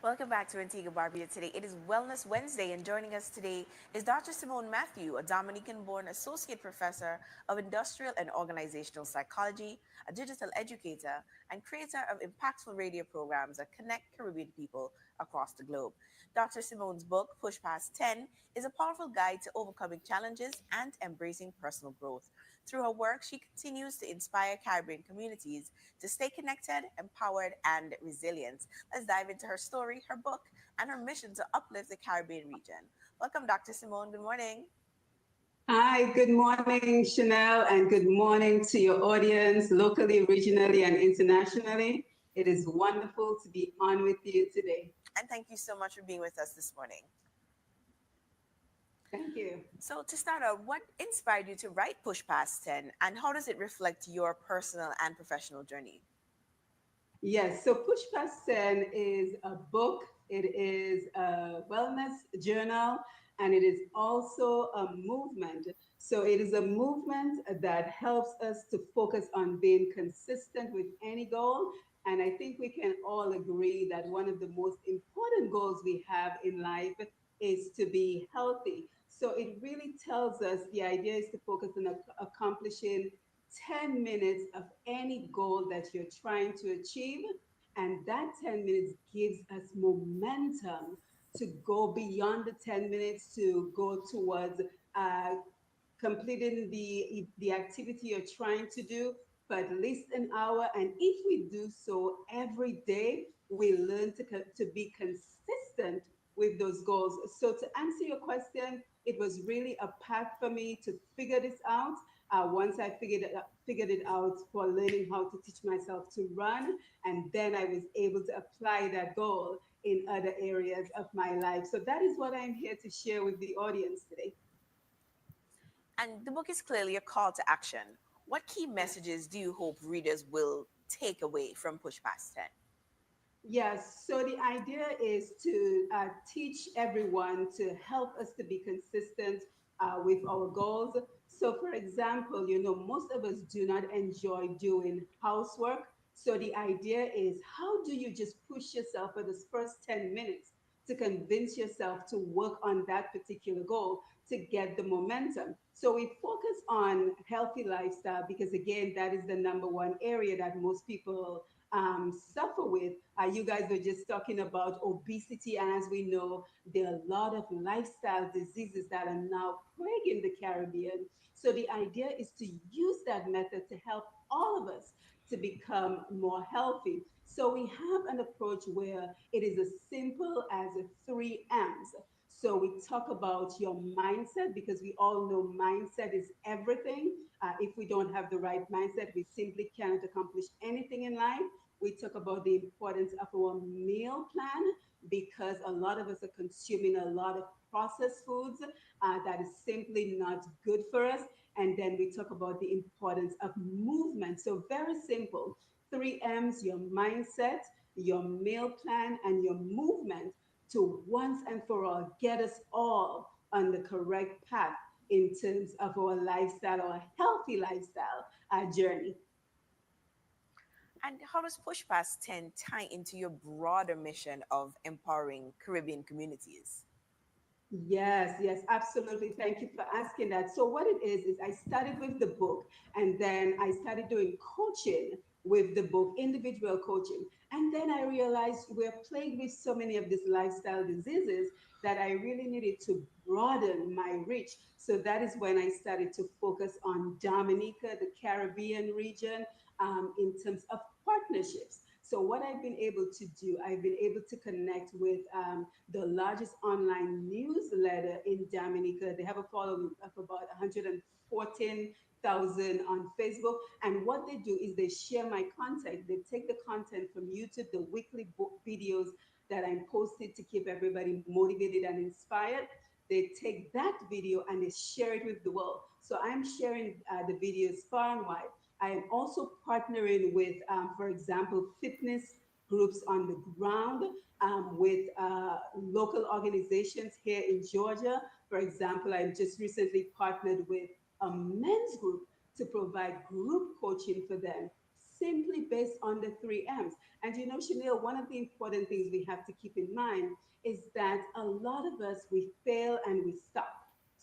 Welcome back to Antigua Barbuda today. It is Wellness Wednesday, and joining us today is Dr. Simone Matthew, a Dominican born associate professor of industrial and organizational psychology, a digital educator, and creator of impactful radio programs that connect Caribbean people across the globe. Dr. Simone's book, Push Past 10, is a powerful guide to overcoming challenges and embracing personal growth. Through her work, she continues to inspire Caribbean communities to stay connected, empowered, and resilient. Let's dive into her story, her book, and her mission to uplift the Caribbean region. Welcome, Dr. Simone. Good morning. Hi, good morning, Chanel, and good morning to your audience locally, regionally, and internationally. It is wonderful to be on with you today. And thank you so much for being with us this morning. Thank you. So, to start out, what inspired you to write Push Past 10, and how does it reflect your personal and professional journey? Yes, so Push Past 10 is a book, it is a wellness journal, and it is also a movement. So it is a movement that helps us to focus on being consistent with any goal. And I think we can all agree that one of the most important goals we have in life is to be healthy. So it really tells us the idea is to focus on accomplishing 10 minutes of any goal that you're trying to achieve. And that 10 minutes gives us momentum to go beyond the 10 minutes to go towards uh, completing the activity you're trying to do for at least an hour. And if we do so every day, we learn to be consistent with those goals. So to answer your question, it was really a path for me to figure this out. Once I figured it out for learning how to teach myself to run, and then I was able to apply that goal in other areas of my life. So that is what I'm here to share with the audience today. And the book is clearly a call to action. What key messages do you hope readers will take away from Push Past 10? Yes, so the idea is to teach everyone to help us to be consistent with our goals. So, for example, most of us do not enjoy doing housework. So, the idea is how do you just push yourself for this first 10 minutes to convince yourself to work on that particular goal to get the momentum? So, we focus on healthy lifestyle because, again, that is the number one area that most people suffer with. You guys were just talking about obesity, and as we know, there are a lot of lifestyle diseases that are now plaguing the Caribbean. So the idea is to use that method to help all of us to become more healthy. So we have an approach where it is as simple as 3 M's. So we talk about your mindset because we all know mindset is everything. If we don't have the right mindset, we simply cannot accomplish anything in life. We talk about the importance of our meal plan because a lot of us are consuming a lot of processed foods that is simply not good for us. And then we talk about the importance of movement. So, very simple 3 M's: your mindset, your meal plan, and your movement to once and for all get us all on the correct path in terms of our lifestyle, our healthy lifestyle journey. And how does Push Past 10 tie into your broader mission of empowering Caribbean communities? Yes, yes, absolutely. Thank you for asking that. So, what it is I started with the book and then I started doing coaching with the book, individual coaching. And then I realized we're plagued with so many of these lifestyle diseases that I really needed to broaden my reach. So, that is when I started to focus on Dominica, the Caribbean region, in terms of partnerships. So, what I've been able to do, I've been able to connect with the largest online newsletter in Dominica. They have a following of about 114,000 on Facebook. And what they do is they share my content. They take the content from YouTube, the weekly book videos that I'm posted to keep everybody motivated and inspired. They take that video and they share it with the world. So I'm sharing the videos far and wide. I am also partnering with, for example, fitness groups on the ground with local organizations here in Georgia. For example, I just recently partnered with a men's group to provide group coaching for them simply based on the three M's. And Chanel, one of the important things we have to keep in mind is that a lot of us, we fail and we stop.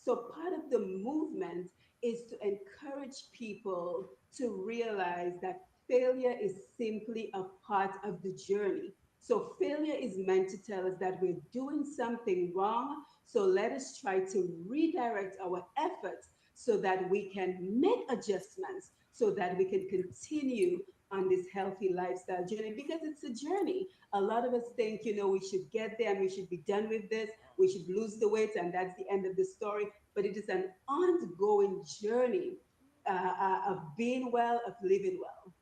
So part of the movement is to encourage people to realize that failure is simply a part of the journey. So failure is meant to tell us that we're doing something wrong. So let us try to redirect our efforts so that we can make adjustments so that we can continue on this healthy lifestyle journey, because it's a journey. A lot of us think, we should get there and we should be done with this. We should lose the weight and that's the end of the story. But it is an ongoing journey of being well, of living well.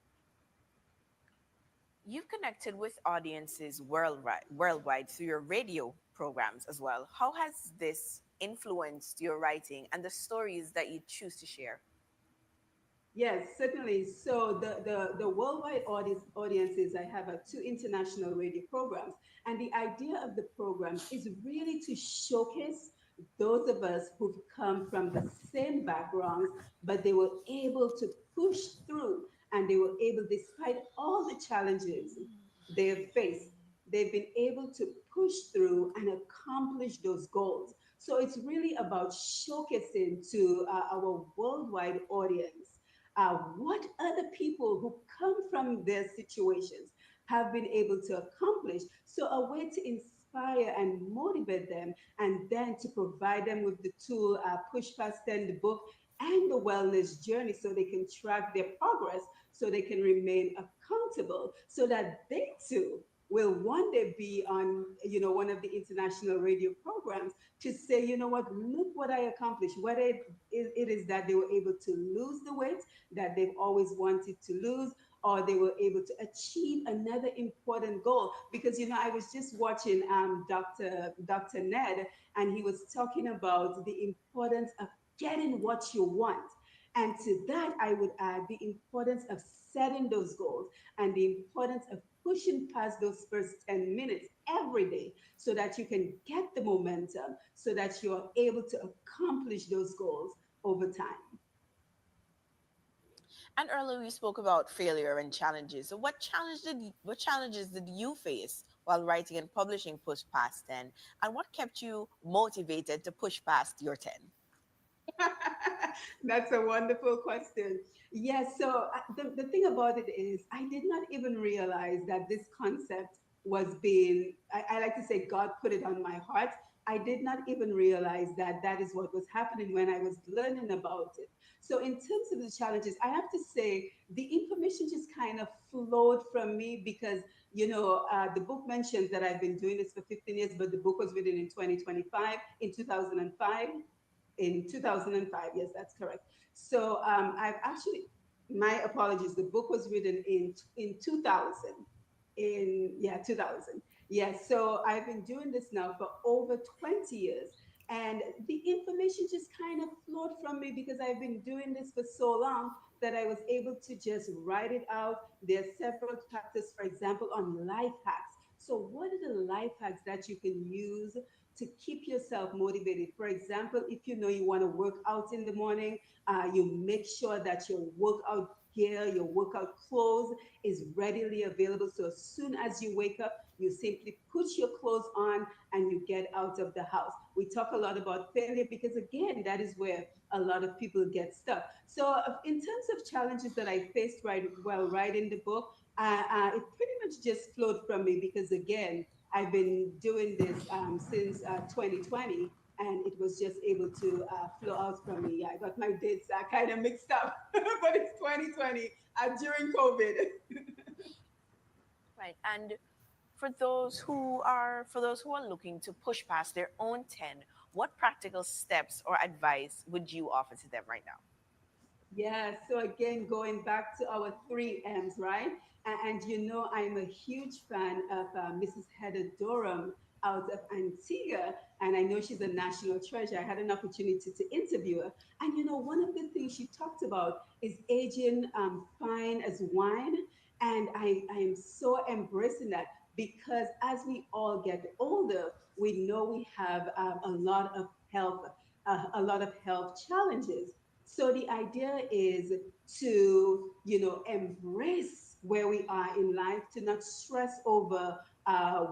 You've connected with audiences worldwide through your radio programs as well. How has this influenced your writing and the stories that you choose to share? Yes, certainly. So the worldwide audiences, I have two international radio programs. And the idea of the programs is really to showcase those of us who've come from the same backgrounds, but they were able to push through, and they were able, despite all the challenges they have faced, they've been able to push through and accomplish those goals. So it's really about showcasing to our worldwide audience what other people who come from their situations have been able to accomplish. So, a way to inspire and motivate them, and then to provide them with the tool, Push Past 10, the book, and the wellness journey, so they can track their progress, so they can remain accountable, so that they too will one day be on one of the international radio programs, to say, what, look what I accomplished. Whether it is that they were able to lose the weight that they've always wanted to lose, or they were able to achieve another important goal. Because I was just watching Dr. Ned, and he was talking about the importance of getting what you want. And to that, I would add the importance of setting those goals, and the importance of pushing past those first 10 minutes every day, so that you can get the momentum, so that you are able to accomplish those goals over time. And earlier we spoke about failure and challenges. So what challenges did you face while writing and publishing Push Past 10? And what kept you motivated to push past your 10? That's a wonderful question. Yes, so the thing about it is, I did not even realize that this concept was being, I like to say, God put it on my heart. I did not even realize that that is what was happening when I was learning about it. So, in terms of the challenges, I have to say the information just kind of flowed from me, because, the book mentions that I've been doing this for 15 years, but the book was written in 2025, in 2005. In 2005. Yes, that's correct. So I've actually, my apologies, the book was written in 2000. In, yeah, 2000. Yes, so I've been doing this now for over 20 years. And the information just kind of flowed from me, because I've been doing this for so long that I was able to just write it out. There are several chapters, for example, on life hacks. So, what are the life hacks that you can use to keep yourself motivated? For example, if you know you want to work out in the morning, you make sure that your workout gear, your workout clothes is readily available. So as soon as you wake up, you simply put your clothes on and you get out of the house. We talk a lot about failure, because, again, that is where a lot of people get stuck. So, in terms of challenges that I faced right while writing the book, it pretty much just flowed from me, because, again, I've been doing this since 2020, and it was just able to flow out from me. Yeah, I got my dates kind of mixed up, but it's 2020 during COVID. Right. And for those who are looking to push past their own 10, what practical steps or advice would you offer to them right now? Yeah, so again, going back to our three M's, right? And I'm a huge fan of Mrs. Heather Durham out of Antigua, and I know she's a national treasure. I had an opportunity to interview her. And one of the things she talked about is aging fine as wine. And I am so embracing that, because as we all get older, we know we have a lot of health challenges. So the idea is to, embrace where we are in life, to not stress over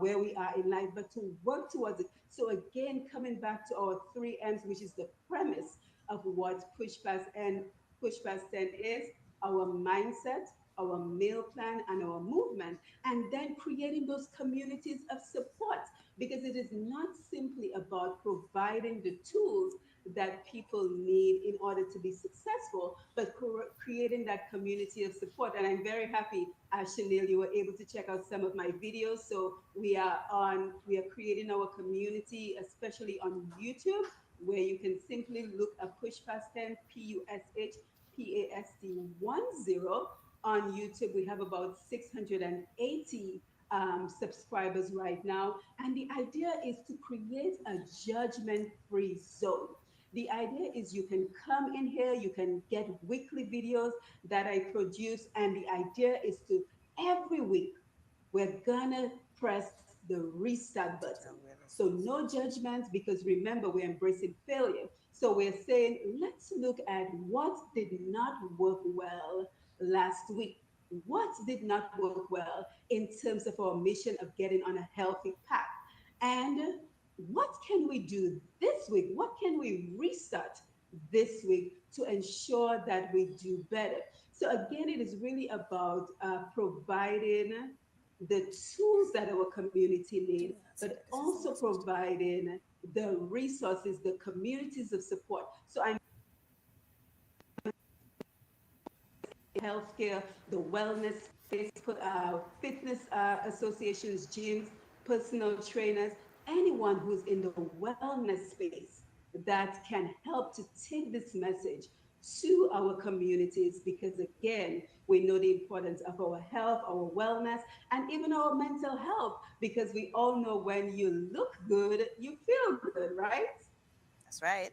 where we are in life, but to work towards it. So again, coming back to our three M's, which is the premise of what Push Past 10 is: our mindset, our meal plan, and our movement, and then creating those communities of support, because it is not simply about providing the tools that people need in order to be successful, but creating that community of support. And I'm very happy, Chanel, you were able to check out some of my videos. So we are creating our community, especially on YouTube, where you can simply look at Push Past 10, PUSHPAST 10 on YouTube. We have about 680 subscribers right now. And the idea is to create a judgment free zone. The idea is you can come in here, you can get weekly videos that I produce, and the idea is to every week we're gonna press the restart button. So no judgment, because remember, we're embracing failure. So we're saying, let's look at what did not work well last week. What did not work well in terms of our mission of getting on a healthy path? And what can we do this week? What can we restart this week to ensure that we do better? So again, it is really about providing the tools that our community need, but also providing the resources, the communities of support. So I'm healthcare, the wellness space, fitness associations, gyms, personal trainers, anyone who's in the wellness space that can help to take this message to our communities, because again, we know the importance of our health, our wellness, and even our mental health, because we all know when you look good, you feel good, right? That's right.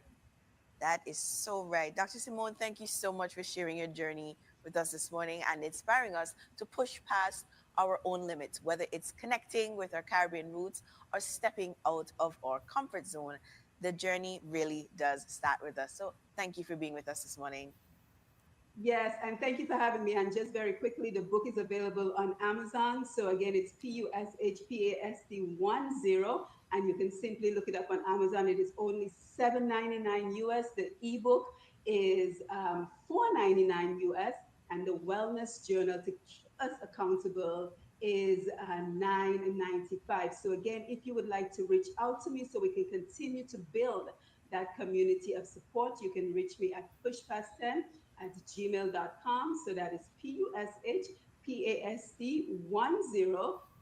That is so right. Dr. Simone, thank you so much for sharing your journey with us this morning and inspiring us to push past our own limits, whether it's connecting with our Caribbean roots or stepping out of our comfort zone. The journey really does start with us. So thank you for being with us this morning. Yes, and thank you for having me. And just very quickly, the book is available on Amazon. So again, it's PUSHPAST 10, and you can simply look it up on Amazon. It is only $7.99 US. The ebook is $4.99 US, and the Wellness Journal to keep us accountable is $9.95. So again, if you would like to reach out to me so we can continue to build that community of support, you can reach me at pushpast10 at gmail.com. So that is PUSHPAST 10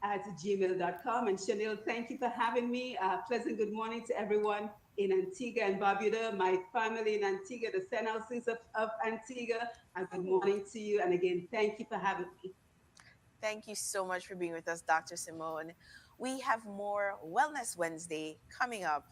at gmail.com. And Chanel, thank you for having me. Pleasant good morning to everyone in Antigua and Barbuda, my family in Antigua, the St. Houses of Antigua. A good morning to you. And again, thank you for having me. Thank you so much for being with us, Dr. Simone. We have more Wellness Wednesday coming up